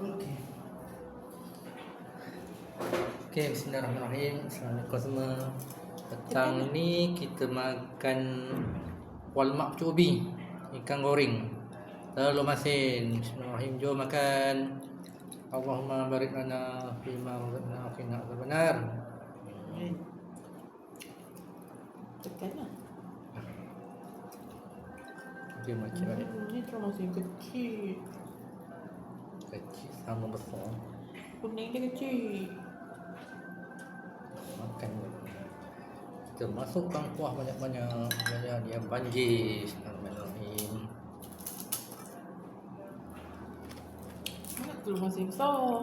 Okey. Okey, bismillahirrahmanirrahim. Assalamualaikum semua. Petang ni kita makan walmak pucuk ubi, ikan goreng. Telur masin. Bismillahirrahmanirrahim. Jom makan. Allahumma barik lana fima razaqna wa qina adzabannar. Tekan lah. Dia macam balik. Ni telur masin kecil. Kecil sama besar. Kuning dia kecil. Makan dulu. Kita masukkan kuah banyak-banyak. Biar dia banjir. Bismillahirrahmanirrahim. Mana telur masin besar?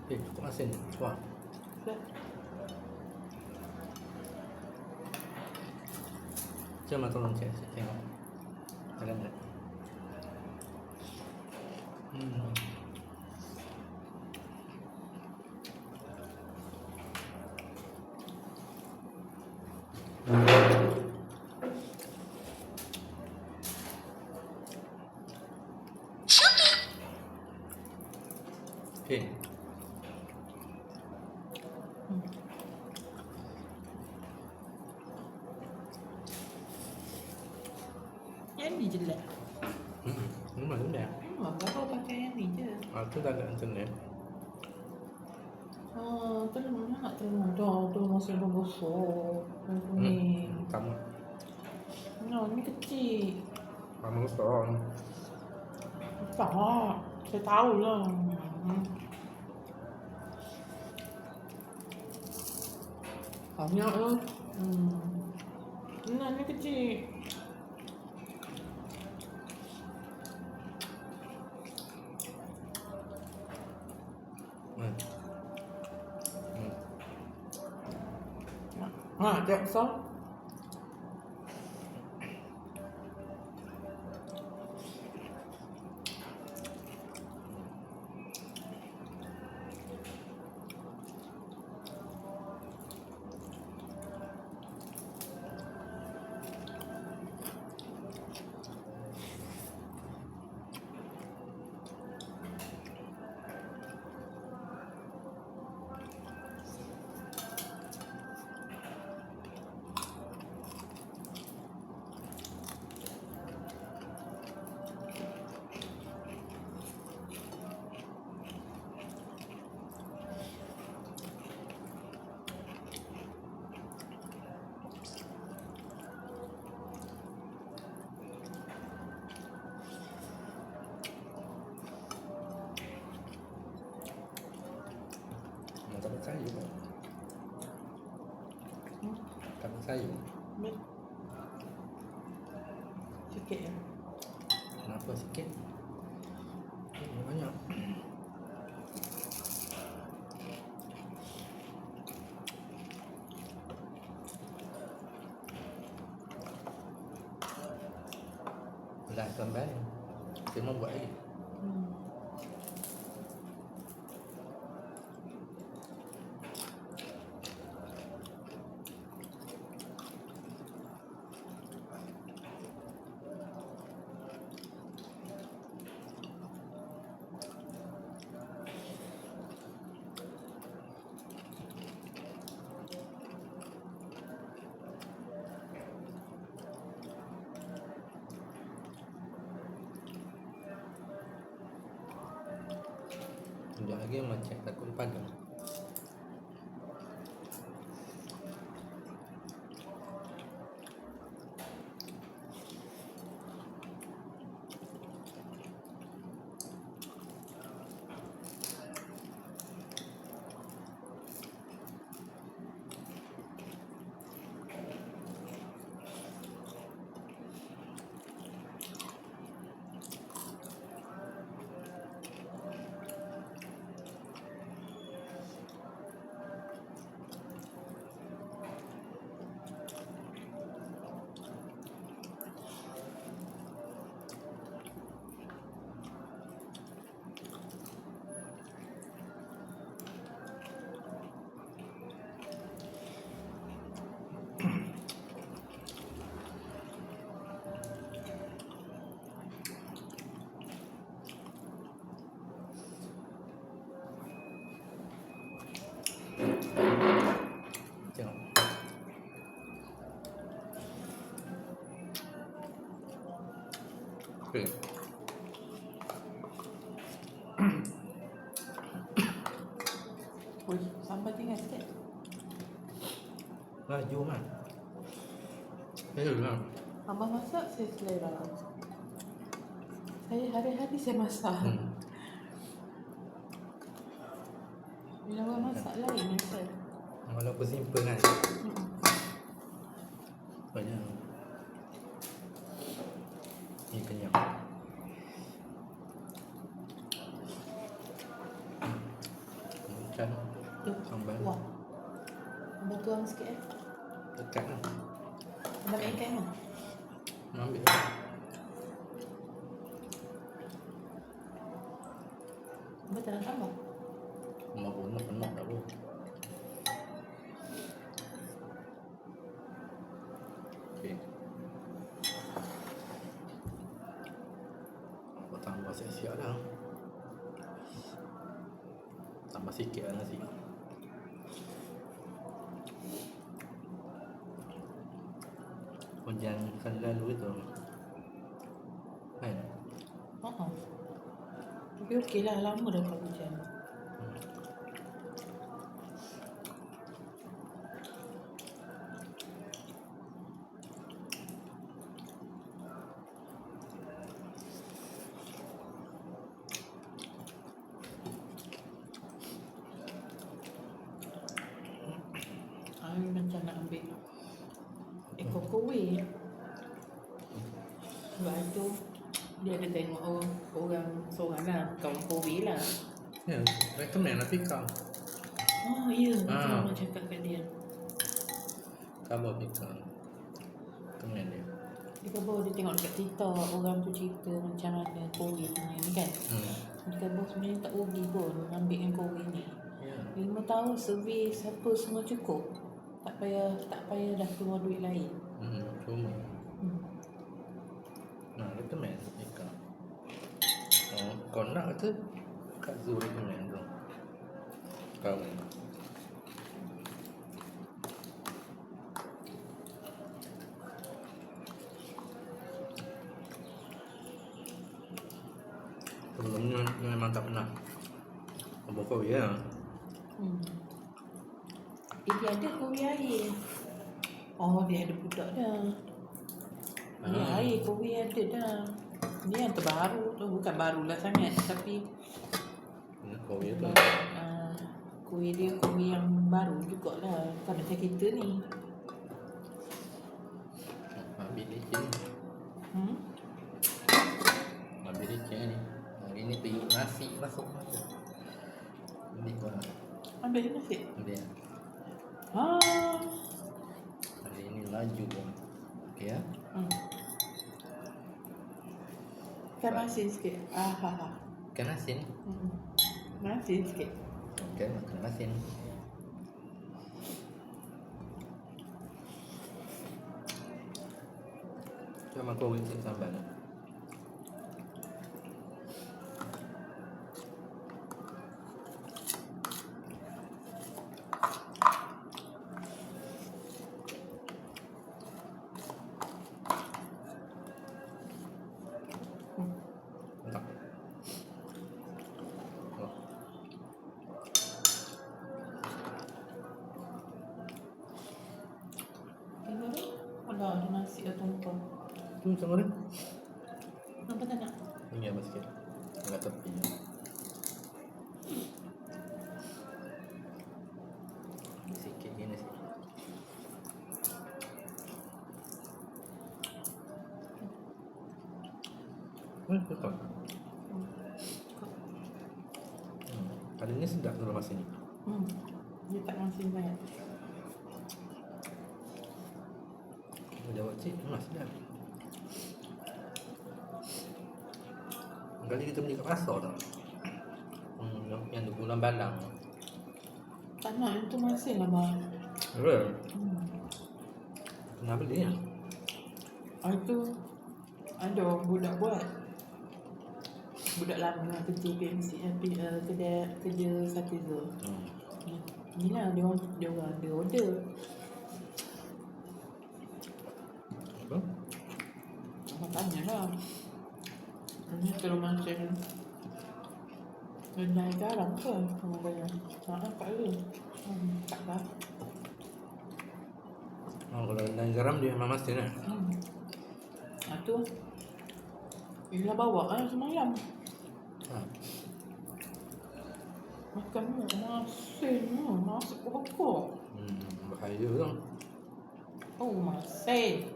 Cukup masin. Kuah. Dah. Jom tolong cek tengok. Dalam tak? Okey. Yang ni je lah. Memang dah. Baru pakai yang ni je. Tu dah ada internet. Telur mana nak telur? Dah, telur masin dah besar. Yang kuning. Sama. Ni kecil. Sama besar. Tak. Saya tahulah. Banyak tu. Ni kecil. Tak besar. Tak percaya pun. Tak percaya. Sikit je. Kenapa sikit? Banyak. Belah kembali. Kita mau buat lagi. Sekejap lagi macam takut padam. Okey. Ui, sambal tinggal sikit. Laju mah. Lah. Abang masak, saya selera. Saya hari-hari saya masak. Bila abang masak lain macam. Walaupun simple kan. Banyak. Ni kenyang. Macam Tu, sambal. wah. Abang tuang sikit eh. Dekat lah. Abang nak ikan kan? Nak ambil lah. Abang tak nak tambah? Mak pun nak penuh tak boleh. Okey. Aku tambah siap-siap dah. Tambah sikit lah nasi. Hujan kali lalu itu kan? Tapi okey lah, lama dah tak hujan. I macam nak ambil ekor kowe. Sebab tu dia ada tengok orang seorang lah, kawan kowe lah. Ya, recommend lah Pika. Oh ya, betul nak cakap kat dia. Khabar Pika. Recommend dia. Dia kata dia tengok dekat TikTok, orang tu cerita macam mana kowe punya ni kan. Dia kata sebenarnya tak rugi pun ambil yang kowe ni. Ya. 5 tahun servis apa semua cukup. Tak payah dah keluar duit lain. Cuma. Nah, recommend Pika. Oh, kau nak kata Kak Zul recommend tu. Kau. Sebelumnya memang tak pernah buka ya. Dia ada kowe air. Oh, dia ada budak dah. Dia air kowe ada dah. Ni yang terbaru tu, bukan barulah sangat tapi Kau ya tu. kowe dia kowe yang baru jugalah. Bukan macam kita ni. Ambil licin. Ambil licin ni. Hari ni tiup nasi masuk mata. Ini kau nak. Ambil nasi. Ambil. Hari ni laju pun. Okey ya. Ikan masin sikit. Ikan asin. Masin sikit. Okey, makan asin. Cuma kau isi sambal. Ada nasi atau tumpah. Tu macam mana? Nampak tak nak? Ini apa sikit? Agak tepi. Sikit gini sikit. Betul. Kali ni sedap tu lepas ni. Dia tak masin banyak. Dia buat cik memang sedap. Kali kita beli kat pasar tau. Yang tu bulan balang. Tak nak, itu masin lah bang. Real? Kenapa beli ya? Itu ada orang budak buat. Budak lama kerja PMC, kerja Satiza. Ni lah dia order. Apa? Abang tanya lah. Ini kalau mancing rendah garam ke sama dia? Tak ada. Tak lah. Oh, kalau dengan garam dia memang masin lah. Tu. Ila bawa kan semalam. Ha. Makan ni masin. Masak pokok. Bahaya tu. Oh, masin.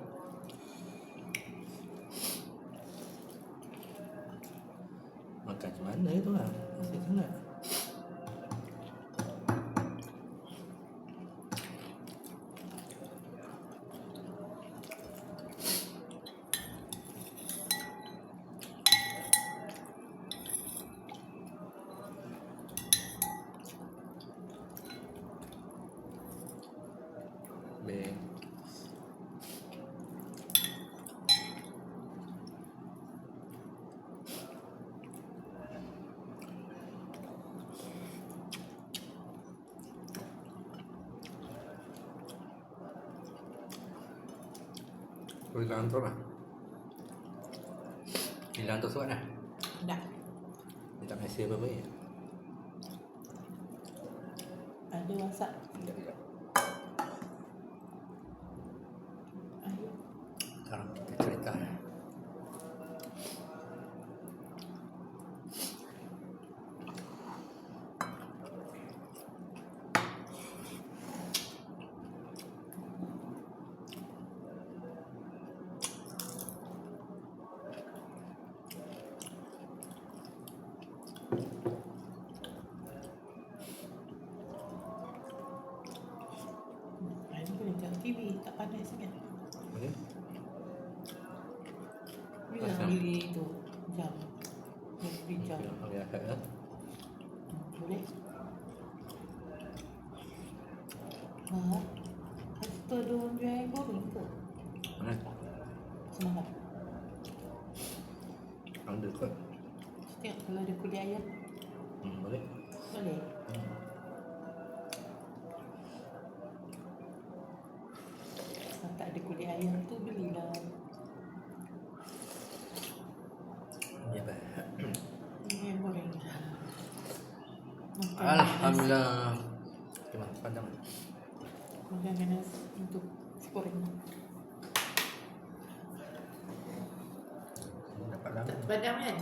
Makan macam mana tu lah. Masin sangat. Baik. Hilang tu lah. Hilang tu suat lah. Dah. Dia tak mesej apa-apa ya. Ada masak. Sekejap. Ayo. Sekarang kita cerita lah. Ini boleh tengok TV. Tak panas sangat. Okey. Bilang Pasal? beli tu. Jam. Beli jam. Okey, akak lah. Boleh? Ha? Kata dia orang jual goreng ke? Mana? Semalam. Ada kot. Tengok kalau ada kulit ayam. Boleh. Boleh? Kalau tak ada kulit ayam tu belilah. Ya, baik. Ini goreng. Makan Alhamdulillah. Terima pandang. Makan nasi untuk goreng. Dapat lama. Tak padam kan?